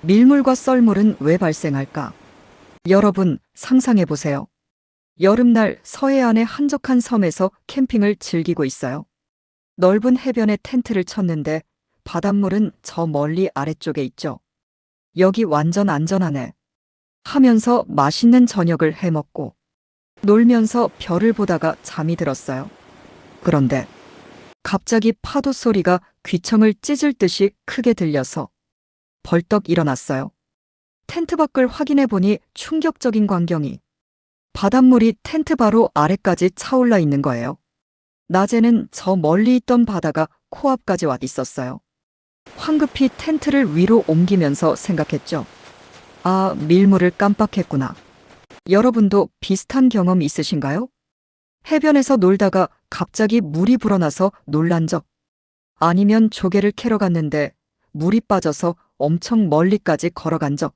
밀물과 썰물은 왜 발생할까? 여러분, 상상해보세요. 여름날 서해안의 한적한 섬에서 캠핑을 즐기고 있어요. 넓은 해변에 텐트를 쳤는데 바닷물은 저 멀리 아래쪽에 있죠. 여기 완전 안전하네. 하면서 맛있는 저녁을 해먹고 놀면서 별을 보다가 잠이 들었어요. 그런데 갑자기 파도 소리가 귀청을 찢을 듯이 크게 들려서 벌떡 일어났어요. 텐트 밖을 확인해 보니 충격적인 광경이 바닷물이 텐트 바로 아래까지 차올라 있는 거예요. 낮에는 저 멀리 있던 바다가 코앞까지 와 있었어요. 황급히 텐트를 위로 옮기면서 생각했죠. 아, 밀물을 깜빡했구나. 여러분도 비슷한 경험 있으신가요? 해변에서 놀다가 갑자기 물이 불어나서 놀란 적, 아니면 조개를 캐러 갔는데 물이 빠져서 엄청 멀리까지 걸어간 적.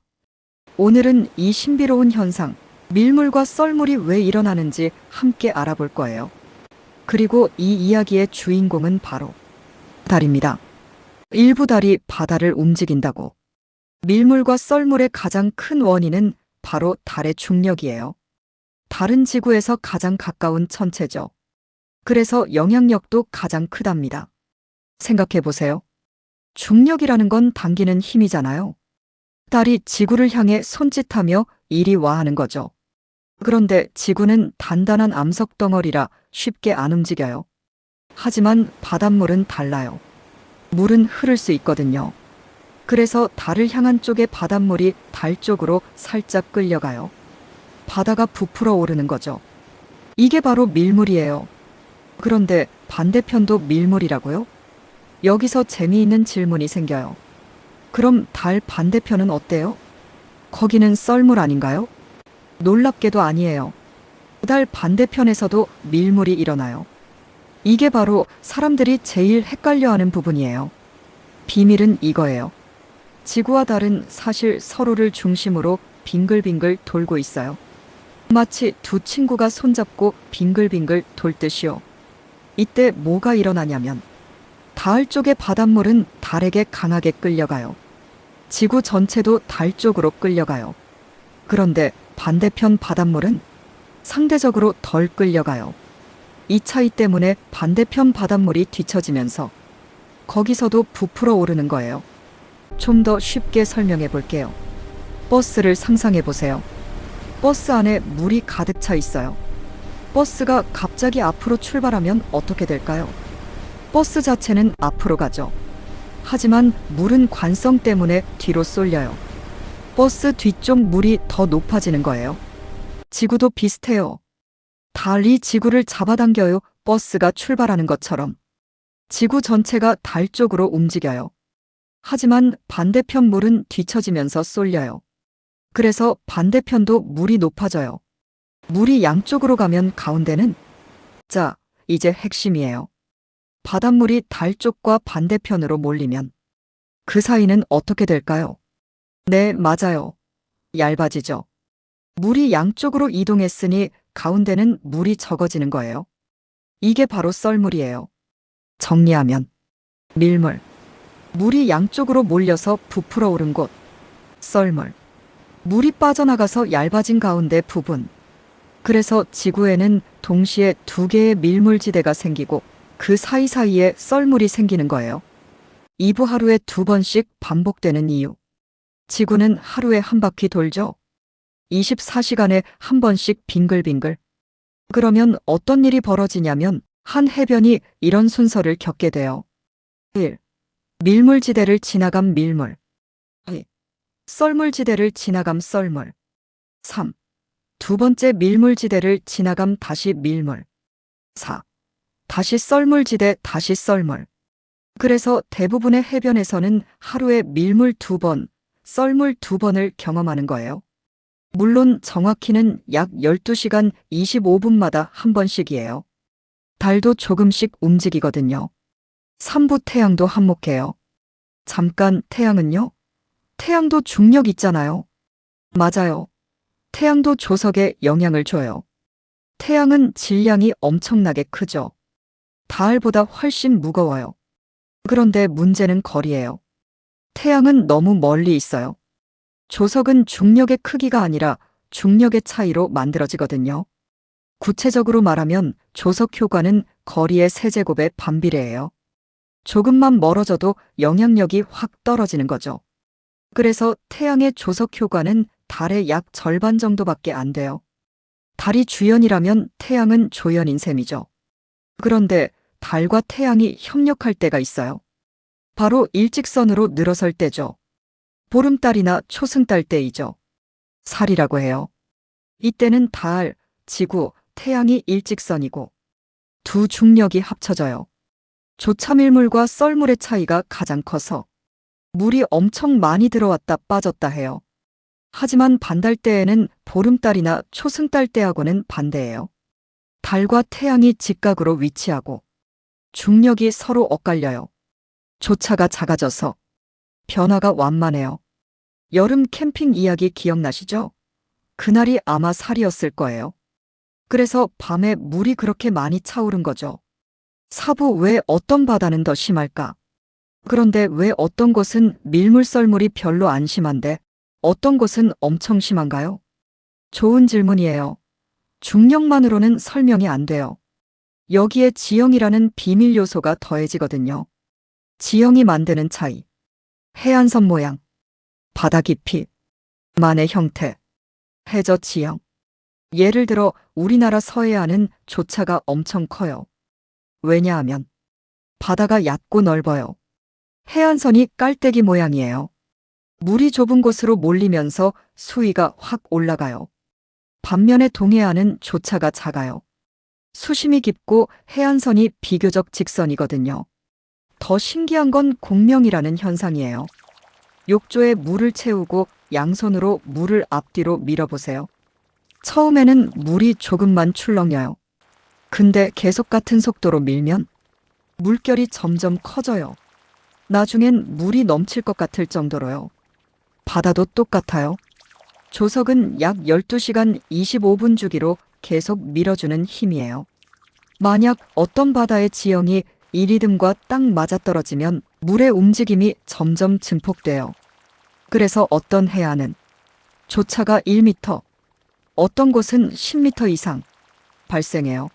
오늘은 이 신비로운 현상, 밀물과 썰물이 왜 일어나는지 함께 알아볼 거예요. 그리고 이 이야기의 주인공은 바로 달입니다. 일부 달이 바다를 움직인다고. 밀물과 썰물의 가장 큰 원인은 바로 달의 중력이에요. 달은 지구에서 가장 가까운 천체죠. 그래서 영향력도 가장 크답니다. 생각해 보세요. 중력이라는 건 당기는 힘이잖아요. 달이 지구를 향해 손짓하며 이리 와 하는 거죠. 그런데 지구는 단단한 암석 덩어리라 쉽게 안 움직여요. 하지만 바닷물은 달라요. 물은 흐를 수 있거든요. 그래서 달을 향한 쪽의 바닷물이 달 쪽으로 살짝 끌려가요. 바다가 부풀어 오르는 거죠. 이게 바로 밀물이에요. 그런데 반대편도 밀물이라고요? 여기서 재미있는 질문이 생겨요. 그럼 달 반대편은 어때요? 거기는 썰물 아닌가요? 놀랍게도 아니에요. 달 반대편에서도 밀물이 일어나요. 이게 바로 사람들이 제일 헷갈려하는 부분이에요. 비밀은 이거예요. 지구와 달은 사실 서로를 중심으로 빙글빙글 돌고 있어요. 마치 두 친구가 손잡고 빙글빙글 돌듯이요. 이때 뭐가 일어나냐면 달 쪽의 바닷물은 달에게 강하게 끌려가요. 지구 전체도 달 쪽으로 끌려가요. 그런데 반대편 바닷물은 상대적으로 덜 끌려가요. 이 차이 때문에 반대편 바닷물이 뒤처지면서 거기서도 부풀어 오르는 거예요. 좀 더 쉽게 설명해 볼게요. 버스를 상상해 보세요. 버스 안에 물이 가득 차 있어요. 버스가 갑자기 앞으로 출발하면 어떻게 될까요? 버스 자체는 앞으로 가죠. 하지만 물은 관성 때문에 뒤로 쏠려요. 버스 뒤쪽 물이 더 높아지는 거예요. 지구도 비슷해요. 달이 지구를 잡아당겨요. 버스가 출발하는 것처럼. 지구 전체가 달 쪽으로 움직여요. 하지만 반대편 물은 뒤처지면서 쏠려요. 그래서 반대편도 물이 높아져요. 물이 양쪽으로 가면 가운데는? 자, 이제 핵심이에요. 바닷물이 달 쪽과 반대편으로 몰리면 그 사이는 어떻게 될까요? 네, 맞아요. 얇아지죠. 물이 양쪽으로 이동했으니 가운데는 물이 적어지는 거예요. 이게 바로 썰물이에요. 정리하면 밀물. 물이 양쪽으로 몰려서 부풀어 오른 곳. 썰물. 물이 빠져나가서 얇아진 가운데 부분. 그래서 지구에는 동시에 두 개의 밀물지대가 생기고 그 사이사이에 썰물이 생기는 거예요. 이부 하루에 2번씩 반복되는 이유. 지구는 하루에 한 바퀴 돌죠. 24시간에 한 번씩 빙글빙글. 그러면 어떤 일이 벌어지냐면 한 해변이 이런 순서를 겪게 돼요. 1. 밀물지대를 지나간 밀물. 2. 썰물지대를 지나감 썰물. 3. 두 번째 밀물지대를 지나감 다시 밀물. 4. 다시 썰물지대 다시 썰물. 그래서 대부분의 해변에서는 하루에 밀물 2번, 썰물 2번을 경험하는 거예요. 물론 정확히는 약 12시간 25분마다 한 번씩이에요. 달도 조금씩 움직이거든요. 삼부 태양도 한몫해요. 잠깐, 태양은요? 태양도 중력 있잖아요. 맞아요. 태양도 조석에 영향을 줘요. 태양은 질량이 엄청나게 크죠. 달보다 훨씬 무거워요. 그런데 문제는 거리예요. 태양은 너무 멀리 있어요. 조석은 중력의 크기가 아니라 중력의 차이로 만들어지거든요. 구체적으로 말하면 조석 효과는 거리의 세제곱에 반비례해요. 조금만 멀어져도 영향력이 확 떨어지는 거죠. 그래서 태양의 조석 효과는 달의 약 절반 정도밖에 안 돼요. 달이 주연이라면 태양은 조연인 셈이죠. 그런데 달과 태양이 협력할 때가 있어요. 바로 일직선으로 늘어설 때죠. 보름달이나 초승달 때이죠. 살이라고 해요. 이때는 달, 지구, 태양이 일직선이고 두 중력이 합쳐져요. 조차밀물과 썰물의 차이가 가장 커서 물이 엄청 많이 들어왔다 빠졌다 해요. 하지만 반달 때에는 보름달이나 초승달 때하고는 반대예요. 달과 태양이 직각으로 위치하고 중력이 서로 엇갈려요. 조차가 작아져서 변화가 완만해요. 여름 캠핑 이야기 기억나시죠? 그날이 아마 살이었을 거예요. 그래서 밤에 물이 그렇게 많이 차오른 거죠. 사부 왜 어떤 바다는 더 심할까? 그런데 왜 어떤 곳은 밀물썰물이 별로 안 심한데 어떤 곳은 엄청 심한가요? 좋은 질문이에요. 중력만으로는 설명이 안 돼요. 여기에 지형이라는 비밀 요소가 더해지거든요. 지형이 만드는 차이, 해안선 모양, 바다 깊이, 만의 형태, 해저 지형. 예를 들어 우리나라 서해안은 조차가 엄청 커요. 왜냐하면 바다가 얕고 넓어요. 해안선이 깔때기 모양이에요. 물이 좁은 곳으로 몰리면서 수위가 확 올라가요. 반면에 동해안은 조차가 작아요. 수심이 깊고 해안선이 비교적 직선이거든요. 더 신기한 건 공명이라는 현상이에요. 욕조에 물을 채우고 양손으로 물을 앞뒤로 밀어보세요. 처음에는 물이 조금만 출렁여요. 근데 계속 같은 속도로 밀면 물결이 점점 커져요. 나중엔 물이 넘칠 것 같을 정도로요. 바다도 똑같아요. 조석은 약 12시간 25분 주기로 계속 밀어주는 힘이에요. 만약 어떤 바다의 지형이 이 리듬과 딱 맞아떨어지면 물의 움직임이 점점 증폭돼요. 그래서 어떤 해안은 조차가 1m, 어떤 곳은 10m 이상 발생해요.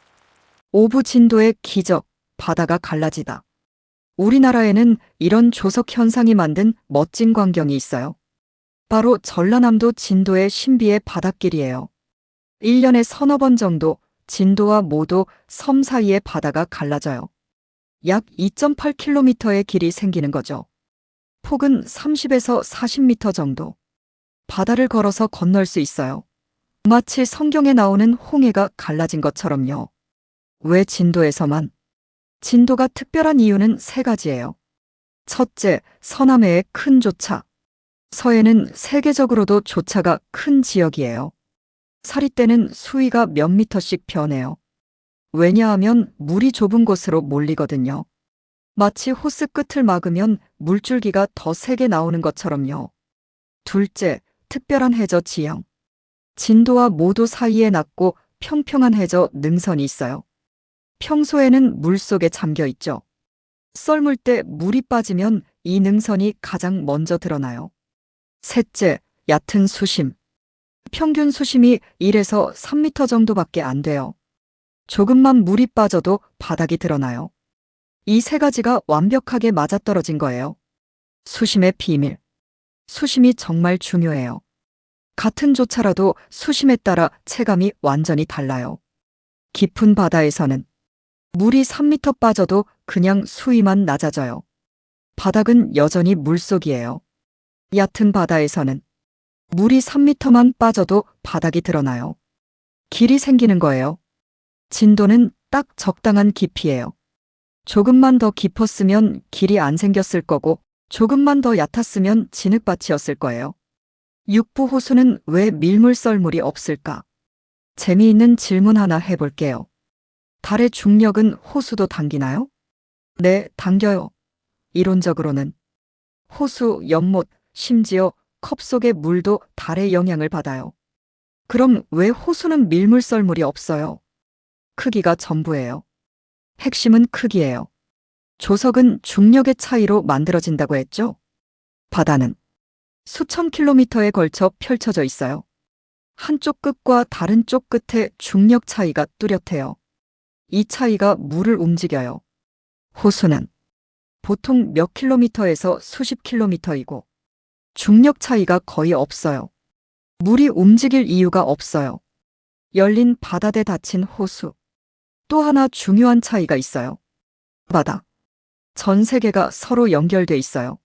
오부 진도의 기적, 바다가 갈라지다. 우리나라에는 이런 조석 현상이 만든 멋진 광경이 있어요. 바로 전라남도 진도의 신비의 바닷길이에요. 1년에 서너 번 정도 진도와 모도 섬 사이의 바다가 갈라져요. 약 2.8km의 길이 생기는 거죠. 폭은 30에서 40m 정도. 바다를 걸어서 건널 수 있어요. 마치 성경에 나오는 홍해가 갈라진 것처럼요. 왜 진도에서만? 진도가 특별한 이유는 세 가지예요. 첫째, 서남해의 큰 조차. 서해는 세계적으로도 조차가 큰 지역이에요. 사리 때는 수위가 몇 미터씩 변해요. 왜냐하면 물이 좁은 곳으로 몰리거든요. 마치 호스 끝을 막으면 물줄기가 더 세게 나오는 것처럼요. 둘째, 특별한 해저 지형. 진도와 모도 사이에 낮고 평평한 해저 능선이 있어요. 평소에는 물속에 잠겨 있죠. 썰물 때 물이 빠지면 이 능선이 가장 먼저 드러나요. 셋째, 얕은 수심. 평균 수심이 1에서 3m 정도밖에 안 돼요. 조금만 물이 빠져도 바닥이 드러나요. 이 세 가지가 완벽하게 맞아떨어진 거예요. 수심의 비밀. 수심이 정말 중요해요. 같은 조차라도 수심에 따라 체감이 완전히 달라요. 깊은 바다에서는 물이 3m 빠져도 그냥 수위만 낮아져요. 바닥은 여전히 물속이에요. 얕은 바다에서는 물이 3m만 빠져도 바닥이 드러나요. 길이 생기는 거예요. 진도는 딱 적당한 깊이예요. 조금만 더 깊었으면 길이 안 생겼을 거고 조금만 더 얕았으면 진흙밭이었을 거예요. 육부 호수는 왜 밀물썰물이 없을까? 재미있는 질문 하나 해볼게요. 달의 중력은 호수도 당기나요? 네, 당겨요. 이론적으로는. 호수, 연못, 심지어 컵 속의 물도 달의 영향을 받아요. 그럼 왜 호수는 밀물썰물이 없어요? 크기가 전부예요. 핵심은 크기예요. 조석은 중력의 차이로 만들어진다고 했죠? 바다는 수천 킬로미터에 걸쳐 펼쳐져 있어요. 한쪽 끝과 다른 쪽 끝에 중력 차이가 뚜렷해요. 이 차이가 물을 움직여요. 호수는 보통 몇 킬로미터에서 수십 킬로미터이고 중력 차이가 거의 없어요. 물이 움직일 이유가 없어요. 열린 바다에 닫힌 호수. 또 하나 중요한 차이가 있어요. 바다. 전 세계가 서로 연결돼 있어요.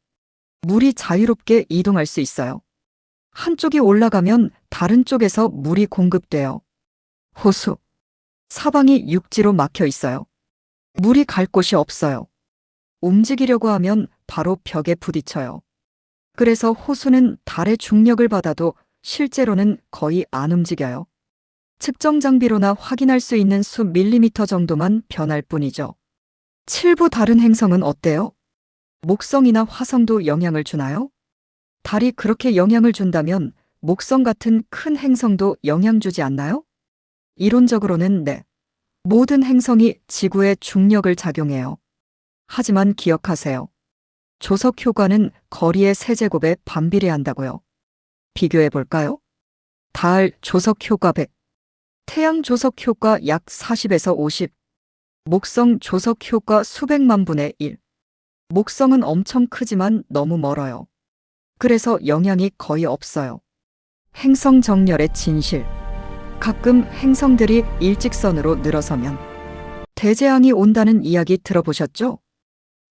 물이 자유롭게 이동할 수 있어요. 한쪽이 올라가면 다른 쪽에서 물이 공급돼요. 호수. 사방이 육지로 막혀 있어요. 물이 갈 곳이 없어요. 움직이려고 하면 바로 벽에 부딪혀요. 그래서 호수는 달의 중력을 받아도 실제로는 거의 안 움직여요. 측정 장비로나 확인할 수 있는 수 밀리미터 정도만 변할 뿐이죠. 7부 다른 행성은 어때요? 목성이나 화성도 영향을 주나요? 달이 그렇게 영향을 준다면 목성 같은 큰 행성도 영향 주지 않나요? 이론적으로는 네. 모든 행성이 지구에 중력을 작용해요. 하지만 기억하세요. 조석 효과는 거리의 세제곱에 반비례한다고요. 비교해 볼까요? 달 조석 효과 100, 태양 조석 효과 약 40에서 50, 목성 조석 효과 수백만 분의 1. 목성은 엄청 크지만 너무 멀어요. 그래서 영향이 거의 없어요. 행성 정렬의 진실. 가끔 행성들이 일직선으로 늘어서면 대재앙이 온다는 이야기 들어보셨죠?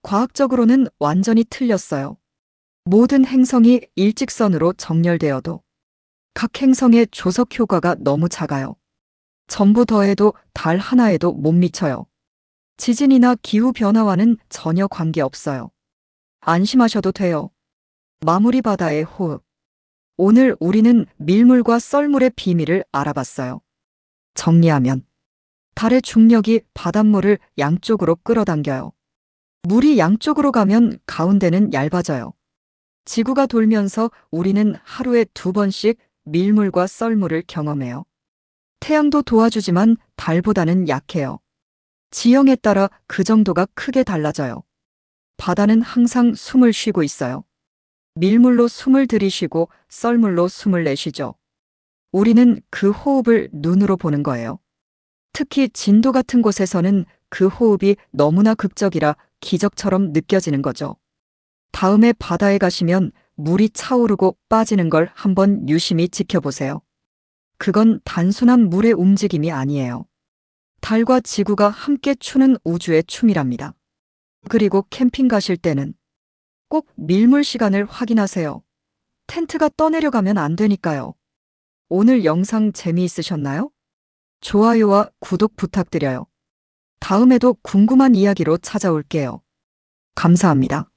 과학적으로는 완전히 틀렸어요. 모든 행성이 일직선으로 정렬되어도 각 행성의 조석 효과가 너무 작아요. 전부 더해도 달 하나에도 못 미쳐요. 지진이나 기후 변화와는 전혀 관계없어요. 안심하셔도 돼요. 마무리 바다의 호흡. 오늘 우리는 밀물과 썰물의 비밀을 알아봤어요. 정리하면 달의 중력이 바닷물을 양쪽으로 끌어당겨요. 물이 양쪽으로 가면 가운데는 얇아져요. 지구가 돌면서 우리는 하루에 2번씩 밀물과 썰물을 경험해요. 태양도 도와주지만 달보다는 약해요. 지형에 따라 그 정도가 크게 달라져요. 바다는 항상 숨을 쉬고 있어요. 밀물로 숨을 들이쉬고 썰물로 숨을 내쉬죠. 우리는 그 호흡을 눈으로 보는 거예요. 특히 진도 같은 곳에서는 그 호흡이 너무나 극적이라 기적처럼 느껴지는 거죠. 다음에 바다에 가시면 물이 차오르고 빠지는 걸 한번 유심히 지켜보세요. 그건 단순한 물의 움직임이 아니에요. 달과 지구가 함께 추는 우주의 춤이랍니다. 그리고 캠핑 가실 때는 꼭 밀물 시간을 확인하세요. 텐트가 떠내려가면 안 되니까요. 오늘 영상 재미있으셨나요? 좋아요와 구독 부탁드려요. 다음에도 궁금한 이야기로 찾아올게요. 감사합니다.